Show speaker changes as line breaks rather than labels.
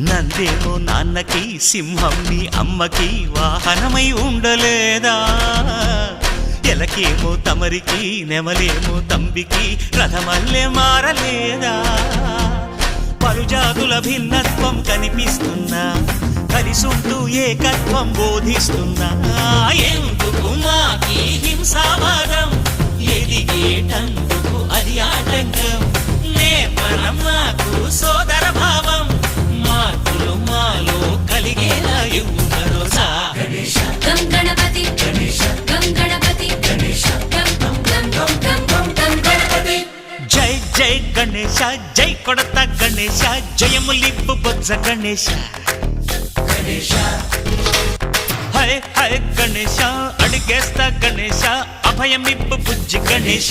నందేమో నాన్నకి సింహం నీ అమ్మకి వాహనమై ఉండలేదా ఎలకేమో తమరికి నెమలేమో తంబికి రథమల్లే మారలేదా పలుజాతుల భిన్నత్వం కనిపిస్తున్నా కలిసుంటూ ఏకత్వం బోధిస్తున్నా ఎందుకు మాకి హింసావాదం ఎదిగేటందుకు అది ఆటంకం నేపరం మాకు సోదర భావం మార్పులు మాలో కలిగేలా ఇవ్వు భరోసా
గం గణపతి గం గణపతి గం గం గం గం గం గణపతి
జై జై గణేశ జై కొడత గణేశ జయములిప్పు బొజ్జ గణేశ హై హై గణేశ అడిగేస్తా గణేశ అభయమిప్పు బుజ్జి గణేశ